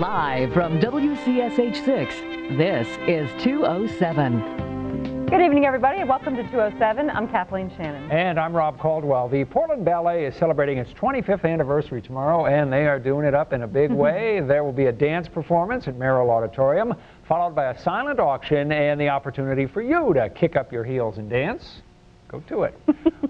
Live from WCSH 6, this is 207. Good evening, everybody, and welcome to 207. I'm Kathleen Shannon. And I'm Rob Caldwell. The Portland Ballet is celebrating its 25th anniversary tomorrow, and they are doing it up in a big way. There will be a dance performance at Merrill Auditorium, followed by a silent auction and the opportunity for you to kick up your heels and dance. Go to it.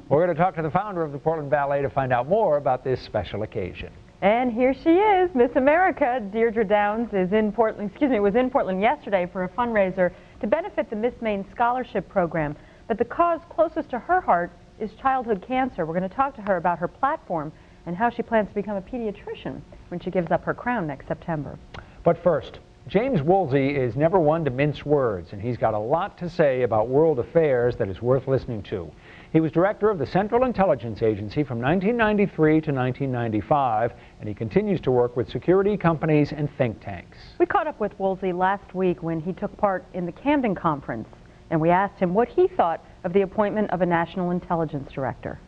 We're going to talk to the founder of the Portland Ballet to find out more about this special occasion. And here she is, Miss America. Deirdre Downs is in Portland, was in Portland yesterday for a fundraiser to benefit the Miss Maine Scholarship Program. But the cause closest to her heart is childhood cancer. We're going to talk to her about her platform and how she plans to become a pediatrician when she gives up her crown next September. But first, James Woolsey is never one to mince words, and he's got a lot to say about world affairs that is worth listening to. He was director of the Central Intelligence Agency from 1993 to 1995, and he continues to work with security companies and think tanks. We caught up with Woolsey last week when he took part in the Camden conference, and we asked him what he thought of the appointment of a national intelligence director.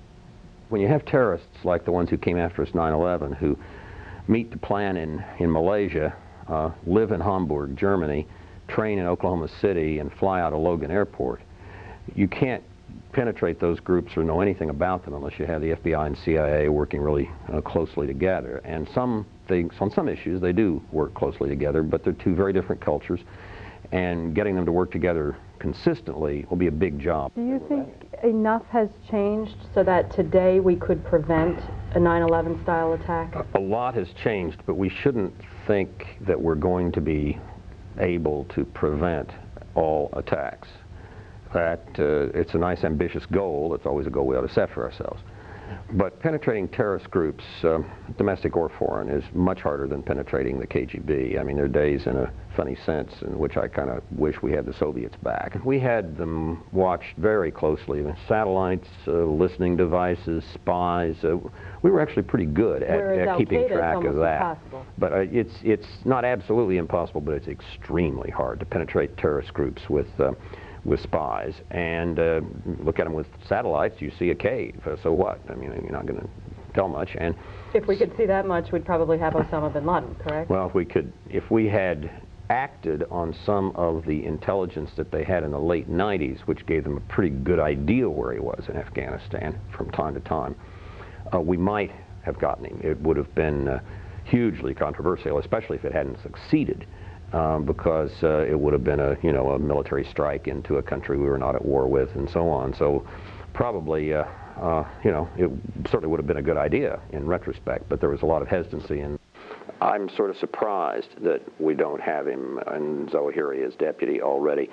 When you have terrorists like the ones who came after us 9/11, who meet to plan in Malaysia, live in Hamburg, Germany, train in Oklahoma City, and fly out of Logan Airport, you can't penetrate those groups or know anything about them unless you have the FBI and CIA working really closely together. And some things, on some issues, they do work closely together, but they're two very different cultures, and getting them to work together consistently will be a big job. Do you think enough has changed so that today we could prevent a 9/11 style attack? A lot has changed, but we shouldn't think that we're going to be able to prevent all attacks. That it's a nice ambitious goal. It's always a goal we ought to set for ourselves. But penetrating terrorist groups, domestic or foreign, is much harder than penetrating the KGB. I mean, there are days, in a funny sense, in which I kind of wish we had the Soviets back. We had them watched very closely. Satellites, listening devices, spies. We were actually pretty good at keeping track of that. Impossible. But it's not absolutely impossible, but it's extremely hard to penetrate terrorist groups with spies. And look at them with satellites, you see a cave. So what? I mean, you're not going to tell much. And if we could see that much, we'd probably have Osama bin Laden, correct? Well, if we had acted on some of the intelligence that they had in the late 90s, which gave them a pretty good idea where he was in Afghanistan from time to time, we might have gotten him. It would have been hugely controversial, especially if it hadn't succeeded. Because it would have been a military strike into a country we were not at war with, and so on. So probably it certainly would have been a good idea in retrospect, but there was a lot of hesitancy. And I'm sort of surprised that we don't have him in Zawahiri as deputy already.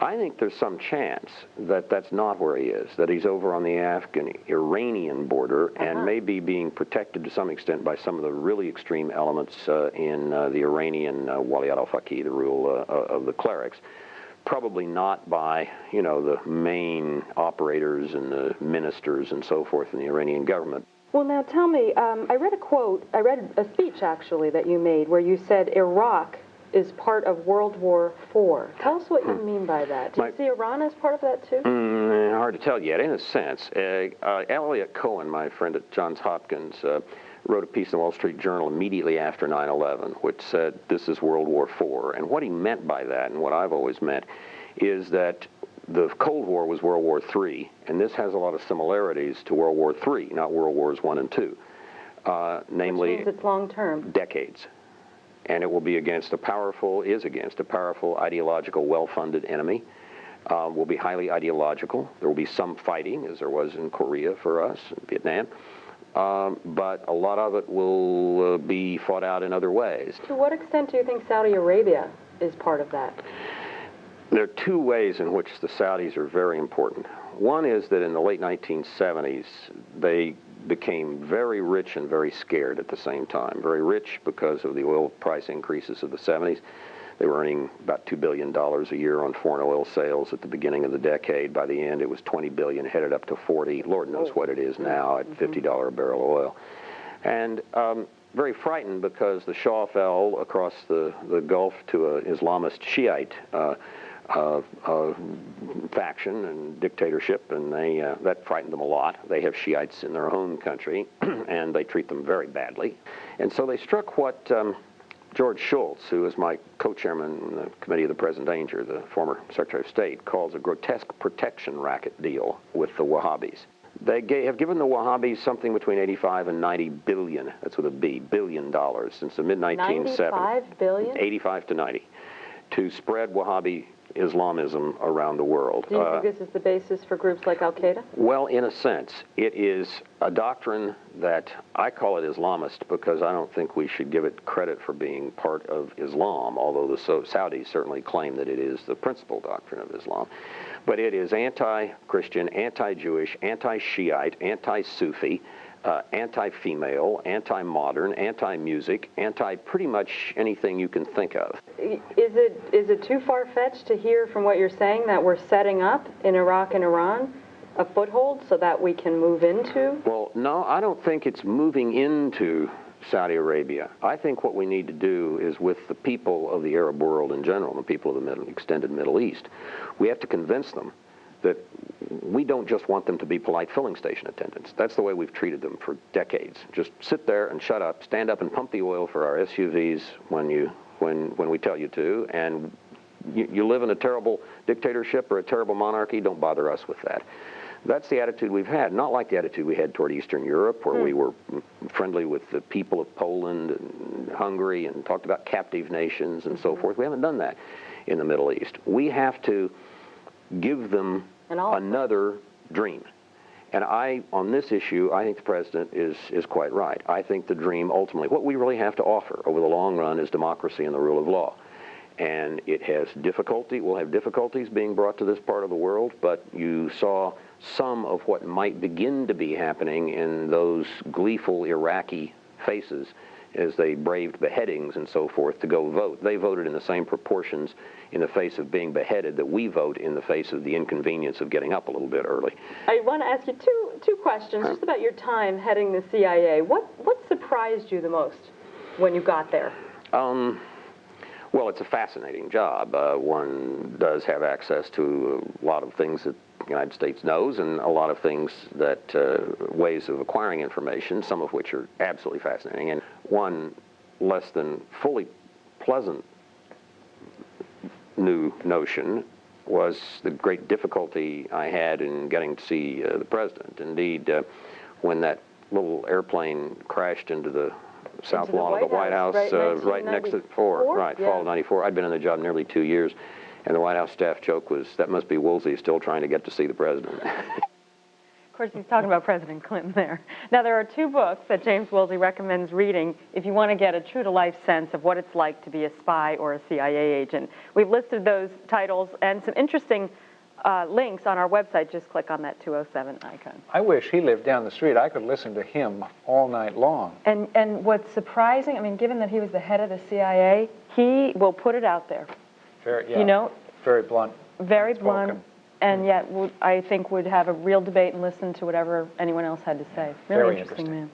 I think there's some chance that that's not where he is, that he's over on the Afghan-Iranian border and maybe being protected to some extent by some of the really extreme elements in the Iranian Waliyat al-Faqih, the rule of the clerics. Probably not by, the main operators and the ministers and so forth in the Iranian government. Well, now tell me, I read a speech actually that you made where you said Iraq is part of World War IV. Tell us what you mean by that. Do you see Iran as part of that too? Hard to tell yet. In a sense, Elliot Cohen, my friend at Johns Hopkins, wrote a piece in the Wall Street Journal immediately after 9/11, which said this is World War IV. And what he meant by that, and what I've always meant, is that the Cold War was World War III, and this has a lot of similarities to World War III, not World Wars I and II. Namely, which means it's long term. Decades. And it will be against a powerful, ideological, well-funded enemy. Will be highly ideological. There will be some fighting, as there was in Korea for us, in Vietnam. But a lot of it will be fought out in other ways. To what extent do you think Saudi Arabia is part of that? There are two ways in which the Saudis are very important. One is that in the late 1970s, they became very rich and very scared at the same time. Very rich because of the oil price increases of the 70s. They were earning about $2 billion a year on foreign oil sales at the beginning of the decade. By the end, it was $20 billion, headed up to 40. Lord knows what it is now at $50 a barrel of oil. And very frightened because the Shah fell across the Gulf to an Islamist Shiite faction and dictatorship, and that frightened them a lot. They have Shiites in their own country, and they treat them very badly. And so they struck what George Shultz, who is my co-chairman in the Committee of the Present Danger, the former Secretary of State, calls a grotesque protection racket deal with the Wahhabis. They have given the Wahhabis something between 85 and 90 billion, that's with a B, $billion, since the mid-1970s. 95 billion? 85 to 90, to spread Wahhabi Islamism around the world. Do you think this is the basis for groups like Al-Qaeda? Well, in a sense, it is a doctrine that I call it Islamist because I don't think we should give it credit for being part of Islam, although the Saudis certainly claim that it is the principal doctrine of Islam. But it is anti-Christian, anti-Jewish, anti-Shiite, anti-Sufi, anti-female, anti-modern, anti-music, anti-pretty much anything you can think of. Is it too far-fetched to hear from what you're saying that we're setting up in Iraq and Iran a foothold so that we can move into? Well, no, I don't think it's moving into Saudi Arabia. I think what we need to do is with the people of the Arab world in general, the people of the extended Middle East, we have to convince them that we don't just want them to be polite filling station attendants. That's the way we've treated them for decades. Just sit there and shut up, stand up and pump the oil for our SUVs when we tell you to, and you live in a terrible dictatorship or a terrible monarchy, don't bother us with that. That's the attitude we've had, not like the attitude we had toward Eastern Europe, where we were friendly with the people of Poland and Hungary and talked about captive nations and so forth. We haven't done that in the Middle East. We have to give them another dream. And on this issue, I think the president is quite right. I think the dream ultimately, what we really have to offer over the long run is democracy and the rule of law. And it has difficulty, will have difficulties being brought to this part of the world, but you saw some of what might begin to be happening in those gleeful Iraqi faces as they braved beheadings and so forth to go vote. They voted in the same proportions in the face of being beheaded that we vote in the face of the inconvenience of getting up a little bit early. I want to ask you two questions just about your time heading the CIA. What surprised you the most when you got there? Well, it's a fascinating job. One does have access to a lot of things that the United States knows and a lot of things that, ways of acquiring information, some of which are absolutely fascinating. And one less than fully pleasant new notion was the great difficulty I had in getting to see the president. Indeed, when that little airplane crashed into the south lawn of the White House, right next to fall of '94. I'd been in the job nearly 2 years, and the White House staff joke was, that must be Woolsey still trying to get to see the president. Of course, he's talking about President Clinton there. Now, there are two books that James Woolsey recommends reading if you want to get a true-to-life sense of what it's like to be a spy or a CIA agent. We've listed those titles and some interesting links on our website. Just click on that 207 icon. I wish he lived down the street. I could listen to him all night long. And what's surprising, I mean, given that he was the head of the CIA, he will put it out there. Very, yeah, you know, very blunt. Very blunt, and yet I think would have a real debate and listen to whatever anyone else had to say. Really interesting man.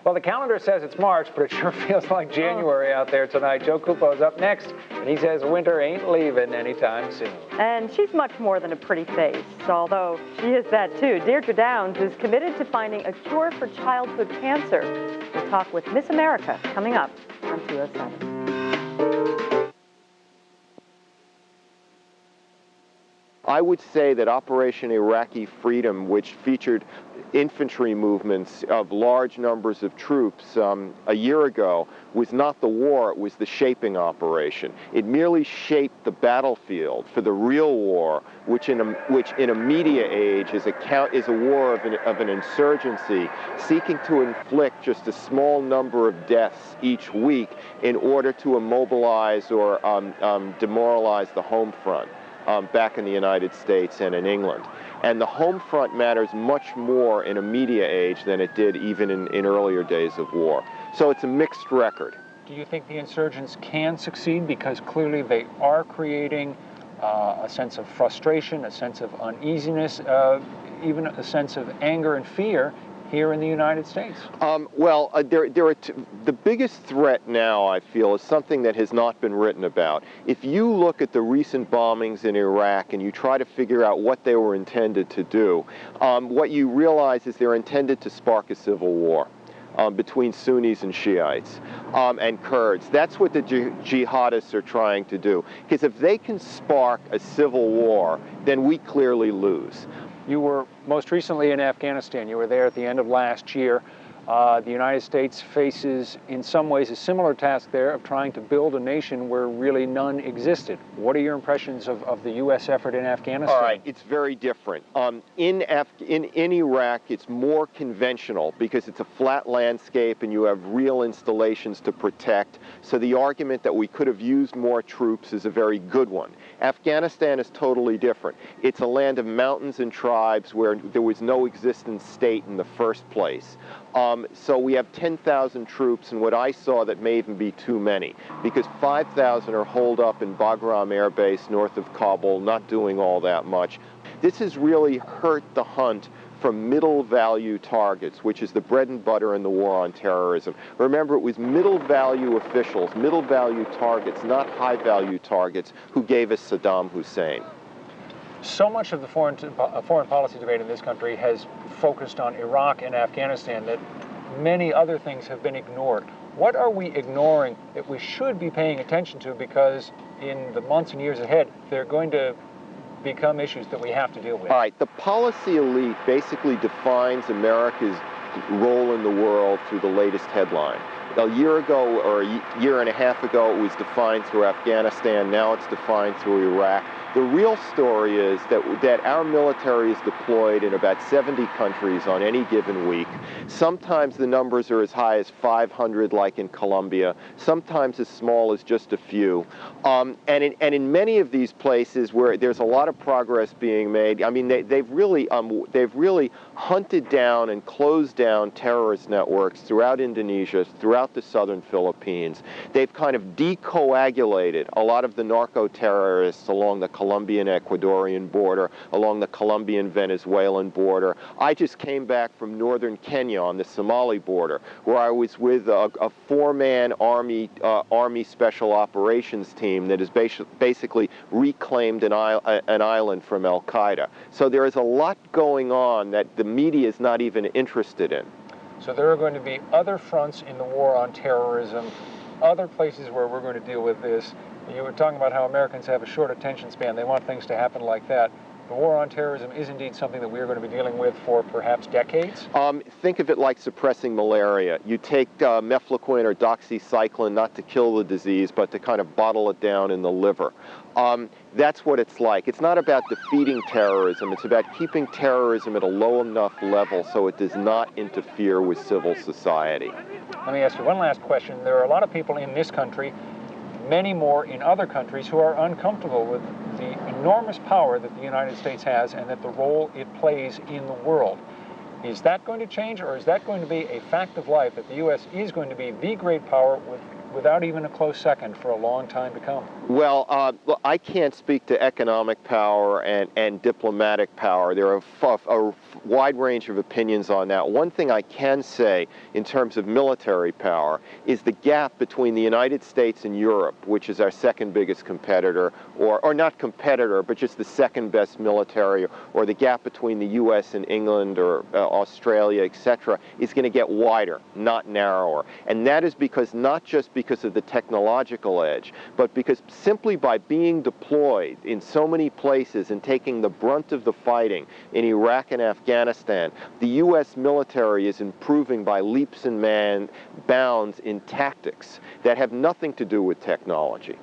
Well, the calendar says it's March, but it sure feels like January out there tonight. Joe Cupo's up next, and he says winter ain't leaving anytime soon. And she's much more than a pretty face, although she is that too. Deirdre Downs is committed to finding a cure for childhood cancer. We'll talk with Miss America coming up on 207. I would say that Operation Iraqi Freedom, which featured infantry movements of large numbers of troops a year ago, was not the war, it was the shaping operation. It merely shaped the battlefield for the real war, which in a media age is a war of an insurgency seeking to inflict just a small number of deaths each week in order to immobilize or demoralize the home front. Back in the United States and in England. And the home front matters much more in a media age than it did even in earlier days of war. So it's a mixed record. Do you think the insurgents can succeed? Because clearly they are creating a sense of frustration, a sense of uneasiness, even a sense of anger and fear here in the United States? The biggest threat now, I feel, is something that has not been written about. If you look at the recent bombings in Iraq and you try to figure out what they were intended to do, what you realize is they're intended to spark a civil war. between Sunnis and Shiites and Kurds. That's what the jihadists are trying to do. Because if they can spark a civil war, then we clearly lose. You were most recently in Afghanistan. You were there at the end of last year. The United States faces, in some ways, a similar task there of trying to build a nation where really none existed. What are your impressions of the U.S. effort in Afghanistan? All right, it's very different. In Iraq, it's more conventional because it's a flat landscape and you have real installations to protect. So the argument that we could have used more troops is a very good one. Afghanistan is totally different. It's a land of mountains and tribes where there was no existing state in the first place. So we have 10,000 troops, and what I saw that may even be too many, because 5,000 are holed up in Bagram Air Base north of Kabul, not doing all that much. This has really hurt the hunt from middle value targets, which is the bread and butter in the war on terrorism. Remember, it was middle value officials, middle value targets, not high value targets, who gave us Saddam Hussein. So much of the foreign policy debate in this country has focused on Iraq and Afghanistan that many other things have been ignored. What are we ignoring that we should be paying attention to, because in the months and years ahead, they're going to become issues that we have to deal with? All right, the policy elite basically defines America's role in the world through the latest headline. A year ago, or a year and a half ago, it was defined through Afghanistan. Now it's defined through Iraq. The real story is that our military is deployed in about 70 countries on any given week. Sometimes the numbers are as high as 500, like in Colombia. Sometimes as small as just a few. And in many of these places where there's a lot of progress being made, I mean, they've really hunted down and closed down terrorist networks throughout Indonesia, throughout the southern Philippines. They've kind of decoagulated a lot of the narco-terrorists along the Colombian-Ecuadorian border, along the Colombian-Venezuelan border. I just came back from northern Kenya on the Somali border, where I was with a four-man Army Special Operations team that has basically reclaimed an island from Al-Qaeda. So there is a lot going on that the media is not even interested in. So there are going to be other fronts in the war on terrorism, other places where we're going to deal with this. You were talking about how Americans have a short attention span. They want things to happen like that. The war on terrorism is indeed something that we're going to be dealing with for perhaps decades? Think of it like suppressing malaria. You take mefloquine or doxycycline not to kill the disease, but to kind of bottle it down in the liver. That's what it's like. It's not about defeating terrorism. It's about keeping terrorism at a low enough level so it does not interfere with civil society. Let me ask you one last question. There are a lot of people in this country, many more in other countries, who are uncomfortable with the enormous power that the United States has and that the role it plays in the world. Is that going to change, or is that going to be a fact of life that the U.S. is going to be the great power without even a close second for a long time to come? Well, I can't speak to economic power and diplomatic power. There are a wide range of opinions on that. One thing I can say in terms of military power is the gap between the United States and Europe, which is our second biggest competitor, or not competitor, but just the second best military, or the gap between the U.S. and England or Australia, etc., is going to get wider, not narrower. And that is because, not just because of the technological edge, but because simply by being deployed in so many places and taking the brunt of the fighting in Iraq and Afghanistan, the U.S. military is improving by leaps and bounds in tactics that have nothing to do with technology.